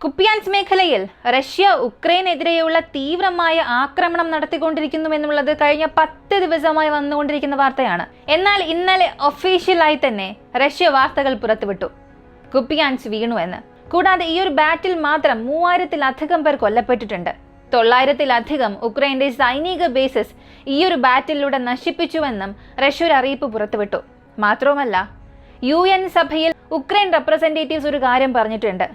കുപ്പിയാൻസ് മേഖലയിൽ റഷ്യ ഉക്രൈനെതിരെയുള്ള തീവ്രമായ ആക്രമണം നടത്തിക്കൊണ്ടിരിക്കുന്നുവെന്നുള്ളത് കഴിഞ്ഞ 10 ദിവസമായി വന്നുകൊണ്ടിരിക്കുന്ന വാർത്തയാണ്. എന്നാൽ ഇന്നലെ ഒഫീഷ്യലായി തന്നെ റഷ്യ വാർത്തകൾ പുറത്തുവിട്ടു, കുപ്പിയാൻസ് വീണു എന്ന്. കൂടാതെ ഈ ഒരു ബാറ്റിൽ മാത്രം 3000-ലധികം പേർ കൊല്ലപ്പെട്ടിട്ടുണ്ട്. 900-ലധികം ഉക്രൈന്റെ സൈനിക ബേസസ് ഈ ഒരു ബാറ്റിലൂടെ നശിപ്പിച്ചുവെന്നും റഷ്യ ഒരു അറിയിപ്പ് പുറത്തുവിട്ടു. മാത്രവുമല്ല, UN സഭയിൽ ഉക്രൈൻ റെപ്രസെന്റേറ്റീവ്സ് ഒരു കാര്യം പറഞ്ഞിട്ടുണ്ട്.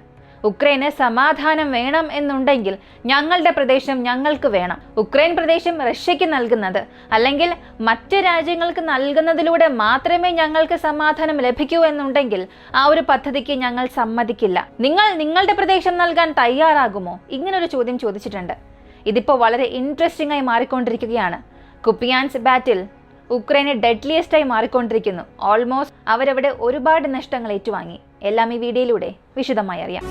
ഉക്രൈന് സമാധാനം വേണം എന്നുണ്ടെങ്കിൽ ഞങ്ങളുടെ പ്രദേശം ഞങ്ങൾക്ക് വേണം. ഉക്രൈൻ പ്രദേശം റഷ്യക്ക് നൽകുന്നത് അല്ലെങ്കിൽ മറ്റ് രാജ്യങ്ങൾക്ക് നൽകുന്നതിലൂടെ മാത്രമേ ഞങ്ങൾക്ക് സമാധാനം ലഭിക്കൂ എന്നുണ്ടെങ്കിൽ ആ ഒരു പദ്ധതിക്ക് ഞങ്ങൾ സമ്മതിക്കില്ല. നിങ്ങൾ നിങ്ങളുടെ പ്രദേശം നൽകാൻ തയ്യാറാകുമോ? ഇങ്ങനൊരു ചോദ്യം ചോദിച്ചിട്ടുണ്ട്. ഇതിപ്പോൾ വളരെ ഇൻട്രസ്റ്റിംഗ് ആയി മാറിക്കൊണ്ടിരിക്കുകയാണ്. കുപ്പിയാൻസ് ബാറ്റിൽ ഉക്രൈന് ഡെഡ്ലിയസ്റ്റ് ആയി മാറിക്കൊണ്ടിരിക്കുന്നു. ഓൾമോസ്റ്റ് അവരവിടെ ഒരുപാട് നഷ്ടങ്ങൾ ഏറ്റുവാങ്ങി. എല്ലാം ഈ വീഡിയോയിലൂടെ വിശദമായി അറിയാം.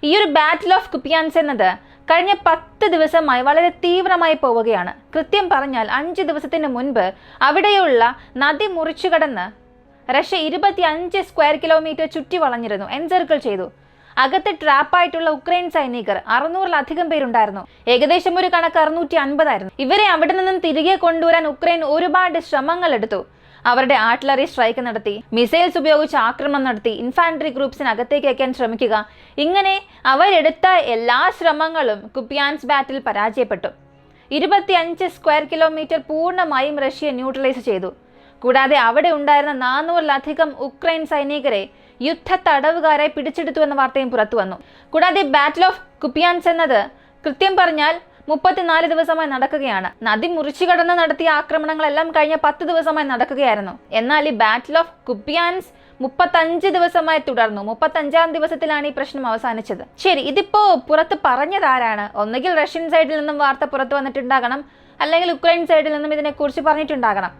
ഈ ഒരു ബാറ്റിൽ ഓഫ് കുപ്പിയാൻസ് എന്നത് കഴിഞ്ഞ 10 ദിവസമായി വളരെ തീവ്രമായി പോവുകയാണ്. കൃത്യം പറഞ്ഞാൽ 5 ദിവസത്തിന് മുൻപ് അവിടെയുള്ള നദി മുറിച്ചു കടന്ന് റഷ്യ 25 സ്ക്വയർ കിലോമീറ്റർ ചുറ്റി വളഞ്ഞിരുന്നു, എൻസർക്കിൾ ചെയ്തു. അകത്ത് ട്രാപ്പായിട്ടുള്ള ഉക്രൈൻ സൈനികർ 600-ലധികം പേരുണ്ടായിരുന്നു. ഏകദേശം ഒരു കണക്ക് 650 ആയിരുന്നു. ഇവരെ അവിടെ നിന്നും തിരികെ കൊണ്ടുവരാൻ ഉക്രൈൻ ഒരുപാട് ശ്രമങ്ങൾ എടുത്തു. അവരുടെ ആർട്ടിലറി സ്ട്രൈക്ക് നടത്തി, മിസൈൽസ് ഉപയോഗിച്ച് ആക്രമണം നടത്തി, ഇൻഫാൻട്രി ഗ്രൂപ്പ്സിന് അകത്തേക്ക് അയക്കാൻ ശ്രമിക്കുക. ഇങ്ങനെ അവരെടുത്ത എല്ലാ ശ്രമങ്ങളും കുപ്പിയാൻസ് ബാറ്റിൽ പരാജയപ്പെട്ടു. 25 സ്ക്വയർ കിലോമീറ്റർ പൂർണ്ണമായും റഷ്യ ന്യൂട്രലൈസ് ചെയ്തു. കൂടാതെ അവിടെ ഉണ്ടായിരുന്ന 400-ലധികം ഉക്രൈൻ സൈനികരെ യുദ്ധ തടവുകാരായി പിടിച്ചെടുത്തു എന്ന വാർത്തയും പുറത്തു വന്നു. കൂടാതെ ബാറ്റിൽ ഓഫ് കുപ്പിയാൻസ് എന്നത് കൃത്യം പറഞ്ഞാൽ 34 ദിവസമായി നടക്കുകയാണ്. നദി മുറിച്ചു കടന്ന് നടത്തിയ ആക്രമണങ്ങളെല്ലാം കഴിഞ്ഞ 10 ദിവസമായി നടക്കുകയായിരുന്നു. എന്നാൽ ഈ ബാറ്റിൽ ഓഫ് കുപ്പിയാൻസ് 35 ദിവസമായി തുടർന്നു. 35-ാം ദിവസത്തിലാണ് ഈ പ്രശ്നം അവസാനിച്ചത്. ശരി, ഇതിപ്പോ പുറത്ത് പറഞ്ഞതാരാണ്? ഒന്നുകിൽ റഷ്യൻ സൈഡിൽ നിന്നും വാർത്ത പുറത്തു വന്നിട്ടുണ്ടാകണം, അല്ലെങ്കിൽ ഉക്രൈൻ സൈഡിൽ നിന്നും ഇതിനെക്കുറിച്ച് പറഞ്ഞിട്ടുണ്ടാകണം.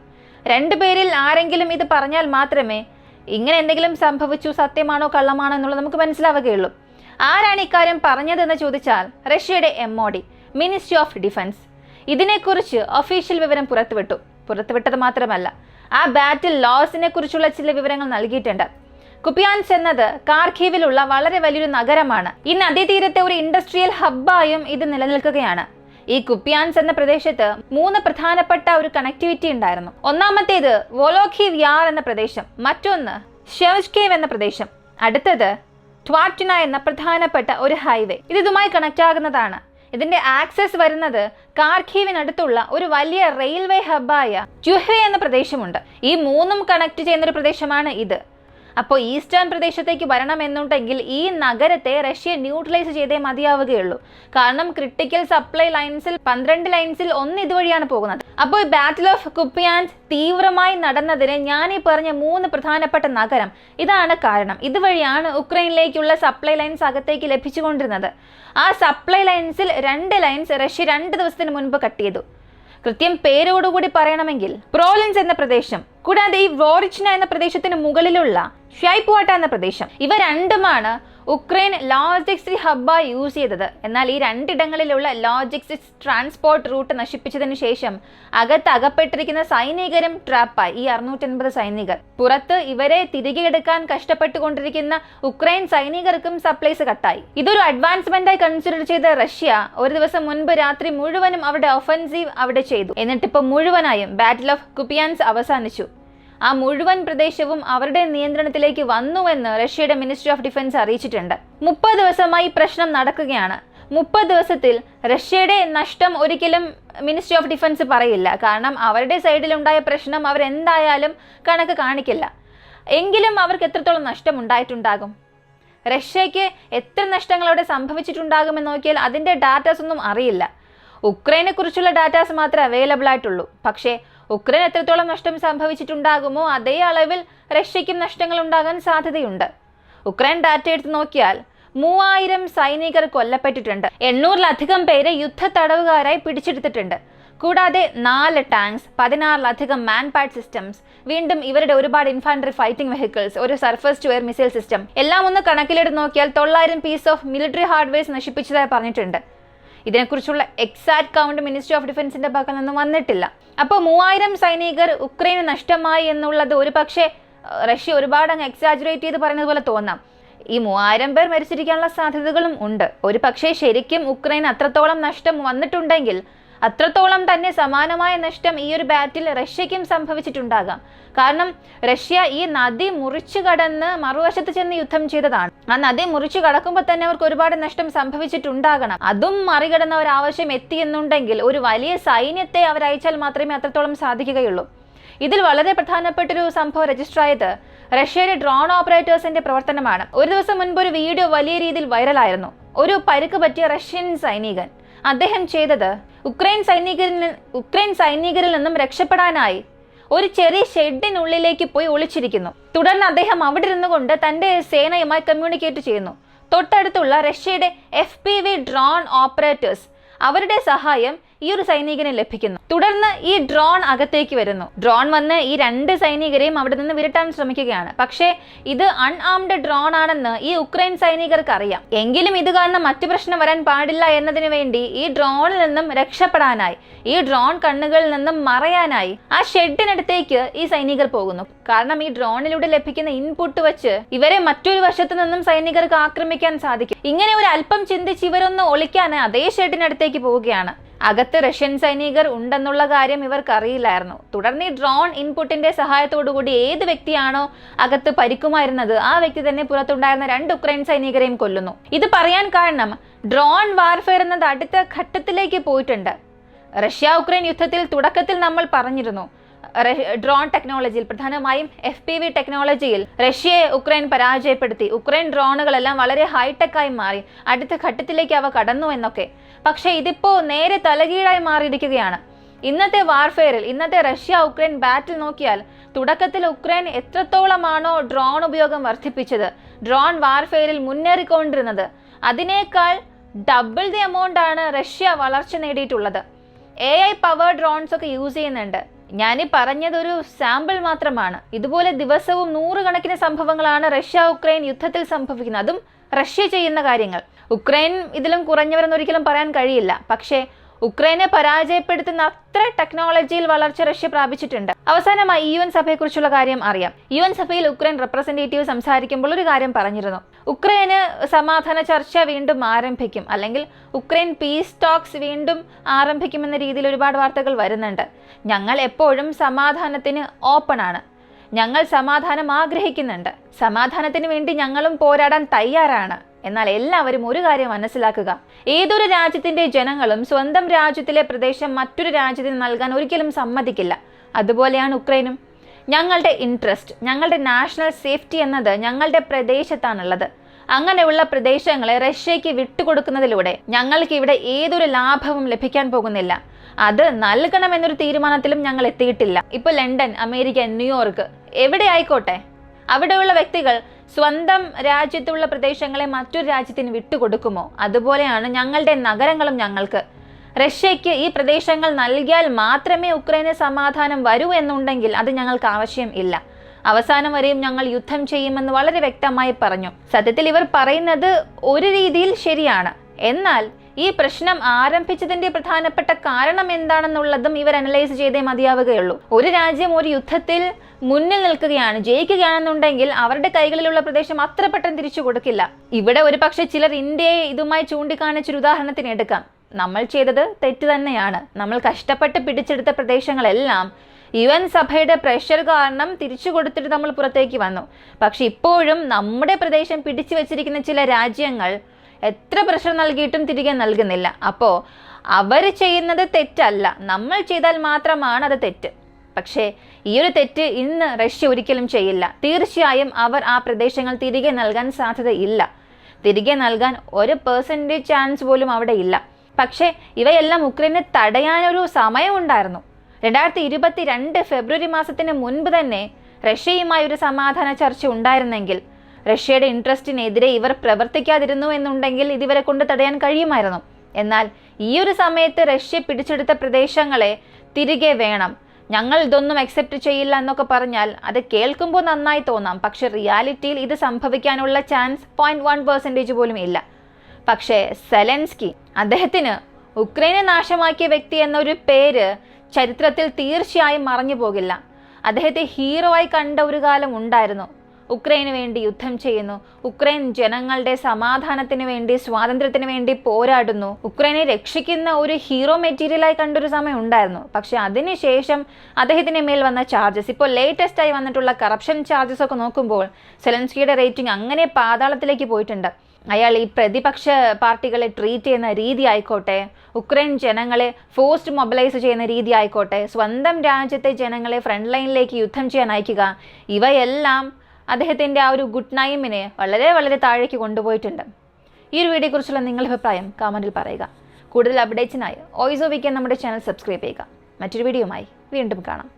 രണ്ടുപേരിൽ ആരെങ്കിലും ഇത് പറഞ്ഞാൽ മാത്രമേ ഇങ്ങനെ എന്തെങ്കിലും സംഭവിച്ചു, സത്യമാണോ കള്ളമാണോ എന്നുള്ളത് നമുക്ക് മനസ്സിലാവുകയുള്ളൂ. ആരാണ് ഇക്കാര്യം പറഞ്ഞതെന്ന് ചോദിച്ചാൽ റഷ്യയുടെ MOD, മിനിസ്ട്രി ഓഫ് ഡിഫൻസ്, ഇതിനെക്കുറിച്ച് ഒഫീഷ്യൽ വിവരം പുറത്തുവിട്ടത് മാത്രമല്ല, ആ ബാറ്റിൽ ലോസിനെ കുറിച്ചുള്ള ചില വിവരങ്ങൾ നൽകിയിട്ടുണ്ട്. കുപ്പിയാൻസ് എന്നത് കാർഖീവിലുള്ള വളരെ വലിയൊരു നഗരമാണ്. ഈ നദീതീരത്തെ ഒരു ഇൻഡസ്ട്രിയൽ ഹബ്ബായും ഇത് നിലനിൽക്കുകയാണ്. ഈ കുപ്പിയാൻസ് എന്ന പ്രദേശത്ത് 3 പ്രധാനപ്പെട്ട ഒരു കണക്ടിവിറ്റി ഉണ്ടായിരുന്നു. ഒന്നാമത്തേത് വോലോഖീവ് യാർ എന്ന പ്രദേശം, മറ്റൊന്ന് ഷെവ്ഷ്കേവ് എന്ന പ്രദേശം, അടുത്തത് ട്വാറ്റിന എന്ന പ്രധാനപ്പെട്ട ഒരു ഹൈവേ. ഇതുമായി കണക്ട് ആകുന്നതാണ്. ഇതിന്റെ ആക്സസ് വരുന്നത് കാർഖീവിനടുത്തുള്ള ഒരു വലിയ റെയിൽവേ ഹബ്ബായ ജുഹ്വെ എന്ന പ്രദേശമുണ്ട്. ഈ 3ഉം കണക്ട് ചെയ്യുന്ന ഒരു പ്രദേശമാണ് ഇത്. അപ്പോൾ ഈസ്റ്റേൺ പ്രദേശത്തേക്ക് വരണമെന്നുണ്ടെങ്കിൽ ഈ നഗരത്തെ റഷ്യ ന്യൂട്രലൈസ് ചെയ്തേ മതിയാവുകയുള്ളൂ. കാരണം ക്രിട്ടിക്കൽ സപ്ലൈ ലൈൻസിൽ 12 ലൈൻസിൽ ഒന്ന് ഇതുവഴിയാണ് പോകുന്നത്. അപ്പോൾ ബാറ്റിൽ ഓഫ് കുപ്പിയാൻസ് തീവ്രമായി നടന്നതിന് ഞാൻ ഈ പറഞ്ഞ 3 പ്രധാനപ്പെട്ട നഗരം ഇതാണ് കാരണം. ഇതുവഴിയാണ് ഉക്രൈനിലേക്കുള്ള സപ്ലൈ ലൈൻസ് അകത്തേക്ക് ലഭിച്ചുകൊണ്ടിരുന്നത്. ആ സപ്ലൈ ലൈൻസിൽ 2 ലൈൻസ് റഷ്യ 2 ദിവസത്തിന് മുൻപ് കട്ട് ചെയ്തു. കൃത്യം പേരോടുകൂടി പറയണമെങ്കിൽ പ്രോലിൻസ് എന്ന പ്രദേശം, കൂടാതെ ഈ വോറിച്ന എന്ന പ്രദേശത്തിന് മുകളിലുള്ള ഷൈപ്വാട്ട എന്ന പ്രദേശം, ഇവ രണ്ടുമാണ് ഉക്രൈൻ ലോജിസ്റ്റിക്സ് ഹബ്ബായി യൂസ് ചെയ്തത്. എന്നാൽ ഈ 2 ഇടങ്ങളിലുള്ള ലോജിസ്റ്റിക്സ് ട്രാൻസ്പോർട്ട് റൂട്ട് നശിപ്പിച്ചതിന് ശേഷം അകപ്പെട്ടിരിക്കുന്ന സൈനികരും ട്രാപ്പായി. ഈ 650 സൈനികർ പുറത്ത് ഇവരെ തിരികെ എടുക്കാൻ കഷ്ടപ്പെട്ടുകൊണ്ടിരിക്കുന്ന ഉക്രൈൻ സൈനികർക്കും സപ്ലൈസ് കട്ടായി. ഇതൊരു അഡ്വാൻസ്മെന്റായി കൺസിഡർ ചെയ്ത റഷ്യ ഒരു ദിവസം മുൻപ് രാത്രി മുഴുവനും അവരുടെ ഒഫൻസീവ് അവിടെ ചെയ്തു. എന്നിട്ടിപ്പോൾ മുഴുവനായും ബാറ്റിൽ ഓഫ് കുപ്പിയാൻസ് അവസാനിച്ചു. ആ മുഴുവൻ പ്രദേശവും അവരുടെ നിയന്ത്രണത്തിലേക്ക് വന്നുവെന്ന് റഷ്യയുടെ മിനിസ്ട്രി ഓഫ് ഡിഫൻസ് അറിയിച്ചിട്ടുണ്ട്. 30 ദിവസമായി പ്രശ്നം നടക്കുകയാണ്. 30 ദിവസത്തിൽ റഷ്യയുടെ നഷ്ടം ഒരിക്കലും മിനിസ്ട്രി ഓഫ് ഡിഫൻസ് പറയില്ല. കാരണം അവരുടെ സൈഡിലുണ്ടായ പ്രശ്നം അവരെന്തായാലും കണക്ക് കാണിക്കില്ല. എങ്കിലും അവർക്ക് എത്രത്തോളം നഷ്ടം ഉണ്ടായിട്ടുണ്ടാകും, റഷ്യയ്ക്ക് എത്ര നഷ്ടങ്ങൾ അവിടെ സംഭവിച്ചിട്ടുണ്ടാകുമെന്ന് നോക്കിയാൽ അതിൻ്റെ ഡാറ്റാസ് ഒന്നും അറിയില്ല. ഉക്രൈനെ കുറിച്ചുള്ള ഡാറ്റാസ് മാത്രമേ അവൈലബിൾ ആയിട്ടുള്ളൂ. പക്ഷേ ഉക്രൈൻ എത്രത്തോളം നഷ്ടം സംഭവിച്ചിട്ടുണ്ടാകുമോ അതേ അളവിൽ റഷ്യയ്ക്കും നഷ്ടങ്ങൾ ഉണ്ടാകാൻ സാധ്യതയുണ്ട്. ഉക്രൈൻ ഡാറ്റ എടുത്ത് നോക്കിയാൽ 3000 സൈനികർ കൊല്ലപ്പെട്ടിട്ടുണ്ട്. 800-ലധികം പേരെ യുദ്ധ തടവുകാരായി പിടിച്ചെടുത്തിട്ടുണ്ട്. കൂടാതെ 4 ടാങ്ക്സ്, 16-ലധികം മാൻപാഡ് സിസ്റ്റംസ്, വീണ്ടും ഇവരുടെ ഒരുപാട് ഇൻഫാൻട്രി ഫൈറ്റിംഗ് വെഹിക്കിൾസ്, ഒരു surface to air missile system എല്ലാം ഒന്ന് കണക്കിലെടുത്ത് നോക്കിയാൽ 900 പീസ് ഓഫ് മിലിറ്ററി ഹാർഡ്വെയർസ് നശിപ്പിച്ചതായി പറഞ്ഞിട്ടുണ്ട്. ഇതിനെക്കുറിച്ചുള്ള എക്സാക്ട് കൗണ്ട് മിനിസ്ട്രി ഓഫ് ഡിഫൻസിന്റെ ഭാഗത്ത് നിന്നും വന്നിട്ടില്ല. അപ്പോൾ 3000 സൈനികർ ഉക്രൈന് നഷ്ടമായി എന്നുള്ളത് ഒരു പക്ഷേ റഷ്യ ഒരുപാട് അങ്ങ് എക്സാജുറേറ്റ് ചെയ്ത് പറയുന്നത് പോലെ തോന്നാം. ഈ 3000 പേർ മരിച്ചിരിക്കാനുള്ള സാധ്യതകളും ഉണ്ട്. ഒരു പക്ഷേ ശരിക്കും ഉക്രൈൻ അത്രത്തോളം നഷ്ടം വന്നിട്ടുണ്ടെങ്കിൽ അത്രത്തോളം തന്നെ സമാനമായ നഷ്ടം ഈ ഒരു ബാറ്റിൽ റഷ്യയ്ക്കും സംഭവിച്ചിട്ടുണ്ടാകാം. കാരണം റഷ്യ ഈ നദി മുറിച്ചു കടന്ന് മറുവശത്ത് ചെന്ന് യുദ്ധം ചെയ്തതാണ്. ആ നദി മുറിച്ചു കടക്കുമ്പോൾ തന്നെ അവർക്ക് ഒരുപാട് നഷ്ടം സംഭവിച്ചിട്ടുണ്ടാകണം. അതും മറികടന്ന ഒരു ആവശ്യം എത്തിയെന്നുണ്ടെങ്കിൽ ഒരു വലിയ സൈന്യത്തെ അവരയച്ചാൽ മാത്രമേ അത്രത്തോളം സാധിക്കുകയുള്ളൂ. ഇതിൽ വളരെ പ്രധാനപ്പെട്ടൊരു സംഭവം രജിസ്റ്റർ ആയത് റഷ്യയുടെ ഡ്രോൺ ഓപ്പറേറ്റേഴ്സിന്റെ പ്രവർത്തനമാണ്. ഒരു ദിവസം മുൻപ് ഒരു വീഡിയോ വലിയ രീതിയിൽ വൈറലായിരുന്നു. ഒരു പരിക്ക് പറ്റിയ റഷ്യൻ സൈനികൻ അദ്ദേഹം ചെയ്തത് ഉക്രൈൻ സൈനികരിൽ നിന്നും രക്ഷപ്പെടാനായി ഒരു ചെറിയ ഷെഡിനുള്ളിലേക്ക് പോയി ഒളിച്ചിരിക്കുന്നു. തുടർന്ന് അദ്ദേഹം അവിടെ ഇരുന്നുകൊണ്ട് തന്റെ സേനയുമായി കമ്മ്യൂണിക്കേറ്റ് ചെയ്യുന്നു. തൊട്ടടുത്തുള്ള റഷ്യയുടെ FPV ഡ്രോൺ ഓപ്പറേറ്റേഴ്സ് അവരുടെ സഹായം ഈ ഒരു സൈനികന് ലഭിക്കുന്നു. തുടർന്ന് ഈ ഡ്രോൺ അകത്തേക്ക് വരുന്നു. ഡ്രോൺ വന്ന് ഈ 2 സൈനികരെയും അവിടെ നിന്ന് വിരട്ടാൻ ശ്രമിക്കുകയാണ്. പക്ഷേ ഇത് അൺആംഡ് ഡ്രോൺ ആണെന്ന് ഈ ഉക്രൈൻ സൈനികർക്ക് അറിയാം. എങ്കിലും ഇത് കാരണം മറ്റു പ്രശ്നം വരാൻ പാടില്ല എന്നതിന് വേണ്ടി ഈ ഡ്രോണിൽ നിന്നും രക്ഷപ്പെടാനായി, ഈ ഡ്രോൺ കണ്ണുകളിൽ നിന്നും മറയാനായി ആ ഷെഡിനടുത്തേക്ക് ഈ സൈനികർ പോകുന്നു. കാരണം ഈ ഡ്രോണിലൂടെ ലഭിക്കുന്ന ഇൻപുട്ട് വെച്ച് ഇവരെ മറ്റൊരു വശത്തു നിന്നും സൈനികർക്ക് ആക്രമിക്കാൻ സാധിക്കും. ഇങ്ങനെ ഒരു അല്പം ചിന്തിച്ച് ഇവരൊന്ന് ഒളിക്കാൻ അതേ ഷെഡിനടുത്തേക്ക് പോവുകയാണ്. അകത്ത് റഷ്യൻ സൈനികർ ഉണ്ടെന്നുള്ള കാര്യം ഇവർക്ക് അറിയില്ലായിരുന്നു. തുടർന്ന് ഈ ഡ്രോൺ ഇൻപുട്ടിന്റെ സഹായത്തോടുകൂടി ഏത് വ്യക്തിയാണോ അകത്ത് പരിക്കുമായിരുന്നത് ആ വ്യക്തി തന്നെ പുറത്തുണ്ടായിരുന്ന 2 ഉക്രൈൻ സൈനികരെയും കൊല്ലുന്നു. ഇത് പറയാൻ കാരണം ഡ്രോൺ വാർഫെയർ എന്നത് അടുത്ത ഘട്ടത്തിലേക്ക് പോയിട്ടുണ്ട്. റഷ്യ ഉക്രൈൻ യുദ്ധത്തിൽ തുടക്കത്തിൽ നമ്മൾ പറഞ്ഞിരുന്നു, ഡ്രോൺ ടെക്നോളജിയിൽ പ്രധാനമായും FPV ടെക്നോളജിയിൽ റഷ്യയെ ഉക്രൈൻ പരാജയപ്പെടുത്തി. ഉക്രൈൻ ഡ്രോണുകളെല്ലാം വളരെ ഹൈടെക്കായി മാറി, അടുത്ത ഘട്ടത്തിലേക്ക് അവ കടന്നു എന്നൊക്കെ. പക്ഷേ ഇതിപ്പോ നേരെ തലകീഴായി മാറിയിരിക്കുകയാണ്. ഇന്നത്തെ വാർഫെയറിൽ, ഇന്നത്തെ റഷ്യ ഉക്രൈൻ ബാറ്റിൽ നോക്കിയാൽ തുടക്കത്തിൽ ഉക്രൈൻ എത്രത്തോളമാണോ ഡ്രോൺ ഉപയോഗം വർദ്ധിപ്പിച്ചത്, ഡ്രോൺ വാർഫെയറിൽ മുന്നേറിക്കൊണ്ടിരുന്നത്, അതിനേക്കാൾ ഡബിൾ ദി എമൗണ്ട് ആണ് റഷ്യ വളർച്ച നേടിയിട്ടുള്ളത്. AI പവർ ഡ്രോൺസ് ഒക്കെ യൂസ് ചെയ്യുന്നുണ്ട്. ഞാനീ പറഞ്ഞതൊരു സാമ്പിൾ മാത്രമാണ്. ഇതുപോലെ ദിവസവും 100 കണക്കിന് സംഭവങ്ങളാണ് റഷ്യ ഉക്രൈൻ യുദ്ധത്തിൽ സംഭവിക്കുന്നത്. അതും റഷ്യ ചെയ്യുന്ന കാര്യങ്ങൾ. ഉക്രൈൻ ഇതിലും കുറഞ്ഞവരെന്ന് ഒരിക്കലും പറയാൻ കഴിയില്ല. പക്ഷേ ഉക്രൈനെ പരാജയപ്പെടുത്തുന്ന അത്ര ടെക്നോളജിയിൽ വളർച്ച റഷ്യ പ്രാപിച്ചിട്ടുണ്ട്. അവസാനമായി UN സഭയെക്കുറിച്ചുള്ള കാര്യം അറിയാം. UN സഭയിൽ ഉക്രൈൻ റെപ്രസെന്റേറ്റീവ് സംസാരിക്കുമ്പോൾ ഒരു കാര്യം പറഞ്ഞിരുന്നു. ഉക്രൈന് സമാധാന ചർച്ച വീണ്ടും ആരംഭിക്കും, അല്ലെങ്കിൽ ഉക്രൈൻ പീസ് ടോക്സ് വീണ്ടും ആരംഭിക്കുമെന്ന രീതിയിൽ ഒരുപാട് വാർത്തകൾ വരുന്നുണ്ട്. ഞങ്ങൾ എപ്പോഴും സമാധാനത്തിന് ഓപ്പൺ ആണ്. ഞങ്ങൾ സമാധാനം ആഗ്രഹിക്കുന്നുണ്ട്. സമാധാനത്തിന് വേണ്ടി ഞങ്ങളും പോരാടാൻ തയ്യാറാണ്. എന്നാൽ എല്ലാവരും ഒരു കാര്യം മനസ്സിലാക്കുക, ഏതൊരു രാജ്യത്തിന്റെ ജനങ്ങളും സ്വന്തം രാജ്യത്തിലെ പ്രദേശം മറ്റൊരു രാജ്യത്തിന് നൽകാൻ ഒരിക്കലും സമ്മതിക്കില്ല. അതുപോലെയാണ് ഉക്രൈനും. ഞങ്ങളുടെ ഇൻട്രസ്റ്റ്, ഞങ്ങളുടെ നാഷണൽ സേഫ്റ്റി എന്നത് ഞങ്ങളുടെ പ്രദേശത്താണുള്ളത്. അങ്ങനെയുള്ള പ്രദേശങ്ങളെ റഷ്യയ്ക്ക് വിട്ടുകൊടുക്കുന്നതിലൂടെ ഞങ്ങൾക്ക് ഇവിടെ ഏതൊരു ലാഭവും ലഭിക്കാൻ പോകുന്നില്ല. അത് നൽകണമെന്നൊരു തീരുമാനത്തിലും ഞങ്ങൾ എത്തിയിട്ടില്ല. ഇപ്പോൾ ലണ്ടൻ, അമേരിക്ക, ന്യൂയോർക്ക് എവിടെ ആയിക്കോട്ടെ, അവിടെയുള്ള വ്യക്തികൾ സ്വന്തം രാജ്യത്തുള്ള പ്രദേശങ്ങളെ മറ്റൊരു രാജ്യത്തിന് വിട്ടുകൊടുക്കുമോ? അതുപോലെയാണ് ഞങ്ങളുടെ നഗരങ്ങളും ഞങ്ങൾക്ക്. റഷ്യയ്ക്ക് ഈ പ്രദേശങ്ങൾ നൽകിയാൽ മാത്രമേ ഉക്രൈന് സമാധാനം വരൂ എന്നുണ്ടെങ്കിൽ അത് ഞങ്ങൾക്ക് ആവശ്യം ഇല്ല. അവസാനം വരെയും ഞങ്ങൾ യുദ്ധം ചെയ്യുമെന്ന് വളരെ വ്യക്തമായി പറഞ്ഞു. സത്യത്തിൽ ഇവർ പറയുന്നത് ഒരു രീതിയിൽ ശരിയാണ്. എന്നാൽ ഈ പ്രശ്നം ആരംഭിച്ചതിന്റെ പ്രധാനപ്പെട്ട കാരണം എന്താണെന്നുള്ളതും ഇവർ അനലൈസ് ചെയ്തേ മതിയാവുകയുള്ളൂ. ഒരു രാജ്യം ഒരു യുദ്ധത്തിൽ മുന്നിൽ നിൽക്കുകയാണ്, ജയിക്കുകയാണെന്നുണ്ടെങ്കിൽ അവരുടെ കൈകളിലുള്ള പ്രദേശം അത്ര പെട്ടെന്ന് തിരിച്ചു കൊടുക്കില്ല. ഇവിടെ ഒരു പക്ഷെ ചിലർ ഇന്ത്യയെ ഇതുമായി ചൂണ്ടിക്കാണിച്ചൊരു ഉദാഹരണത്തിന് എടുക്കാം. നമ്മൾ ചെയ്തത് തെറ്റ് തന്നെയാണ്. നമ്മൾ കഷ്ടപ്പെട്ട് പിടിച്ചെടുത്ത പ്രദേശങ്ങളെല്ലാം UN സഭയുടെ പ്രഷർ കാരണം തിരിച്ചു കൊടുത്തിട്ട് നമ്മൾ പുറത്തേക്ക് വന്നു. പക്ഷെ ഇപ്പോഴും നമ്മുടെ പ്രദേശം പിടിച്ചു വെച്ചിരിക്കുന്ന ചില രാജ്യങ്ങൾ എത്ര പ്രഷർ നൽകിയിട്ടും തിരികെ നൽകുന്നില്ല. അപ്പോൾ അവർ ചെയ്യുന്നത് തെറ്റല്ല, നമ്മൾ ചെയ്താൽ മാത്രമാണ് അത് തെറ്റ്. പക്ഷേ ഈ ഒരു തെറ്റ് ഇന്ന് റഷ്യ ഒരിക്കലും ചെയ്യില്ല. തീർച്ചയായും അവർ ആ പ്രദേശങ്ങൾ തിരികെ നൽകാൻ സാധ്യതയില്ല. തിരികെ നൽകാൻ 1% ചാൻസ് പോലും അവിടെ ഇല്ല. പക്ഷേ ഇവയെല്ലാം ഉക്രൈനെ തടയാനൊരു സമയമുണ്ടായിരുന്നു. 2022 ഫെബ്രുവരി മാസത്തിന് മുൻപ് തന്നെ റഷ്യയുമായി ഒരു സമാധാന ചർച്ച ഉണ്ടായിരുന്നെങ്കിൽ, റഷ്യയുടെ ഇൻട്രസ്റ്റിനെതിരെ ഇവർ പ്രവർത്തിക്കാതിരുന്നു എന്നുണ്ടെങ്കിൽ ഇതിവരെ കൊണ്ട് തടയാൻ കഴിയുമായിരുന്നു. എന്നാൽ ഈ ഒരു സമയത്ത് റഷ്യ പിടിച്ചെടുത്ത പ്രദേശങ്ങളെ തിരികെ വേണം, ഞങ്ങൾ ഇതൊന്നും അക്സെപ്റ്റ് ചെയ്യില്ല എന്നൊക്കെ പറഞ്ഞാൽ അത് കേൾക്കുമ്പോൾ നന്നായി തോന്നാം. പക്ഷെ റിയാലിറ്റിയിൽ ഇത് സംഭവിക്കാനുള്ള ചാൻസ് 0.1% പോലും ഇല്ല. പക്ഷേ സെലൻസ്കി, അദ്ദേഹത്തിന് ഉക്രൈനെ നാശമാക്കിയ വ്യക്തി എന്നൊരു പേര് ചരിത്രത്തിൽ തീർച്ചയായും മറഞ്ഞു പോകില്ല. അദ്ദേഹത്തെ ഹീറോ ആയി കണ്ട ഒരു കാലം ഉണ്ടായിരുന്നു. ഉക്രൈന് വേണ്ടി യുദ്ധം ചെയ്യുന്നു, ഉക്രൈൻ ജനങ്ങളുടെ സമാധാനത്തിന് വേണ്ടി, സ്വാതന്ത്ര്യത്തിന് വേണ്ടി പോരാടുന്നു, ഉക്രൈനെ രക്ഷിക്കുന്ന ഒരു ഹീറോ മെറ്റീരിയലായി കണ്ടൊരു സമയം ഉണ്ടായിരുന്നു. പക്ഷെ അതിനുശേഷം അദ്ദേഹത്തിന് മേൽ വന്ന ചാർജസ്, ഇപ്പോൾ ലേറ്റസ്റ്റ് ആയി വന്നിട്ടുള്ള കറപ്ഷൻ ചാർജസ് ഒക്കെ നോക്കുമ്പോൾ സെലൻസ്കിയുടെ റേറ്റിംഗ് അങ്ങനെ പാതാളത്തിലേക്ക് പോയിട്ടുണ്ട്. അയാൾ ഈ പ്രതിപക്ഷ പാർട്ടികളെ ട്രീറ്റ് ചെയ്യുന്ന രീതി ആയിക്കോട്ടെ, ഉക്രൈൻ ജനങ്ങളെ ഫോഴ്സ്ഡ് മൊബിലൈസ് ചെയ്യുന്ന രീതി ആയിക്കോട്ടെ, സ്വന്തം രാജ്യത്തെ ജനങ്ങളെ ഫ്രണ്ട് ലൈനിലേക്ക് യുദ്ധം ചെയ്യാൻ അയക്കുക, ഇവയെല്ലാം അദ്ദേഹത്തിൻ്റെ ആ ഒരു ഗുഡ് നൈമിനെ വളരെ വളരെ താഴേക്ക് കൊണ്ടുപോയിട്ടുണ്ട്. ഈ ഒരു വീഡിയോയെക്കുറിച്ചുള്ള നിങ്ങളുടെ അഭിപ്രായം കമൻറ്റിൽ പറയുക. കൂടുതൽ അപ്ഡേറ്റ്സിനായി വോയിസ് ഓഫ് വിക്കാൻ നമ്മുടെ ചാനൽ സബ്സ്ക്രൈബ് ചെയ്യുക. മറ്റൊരു വീഡിയോയുമായി വീണ്ടും കാണാം.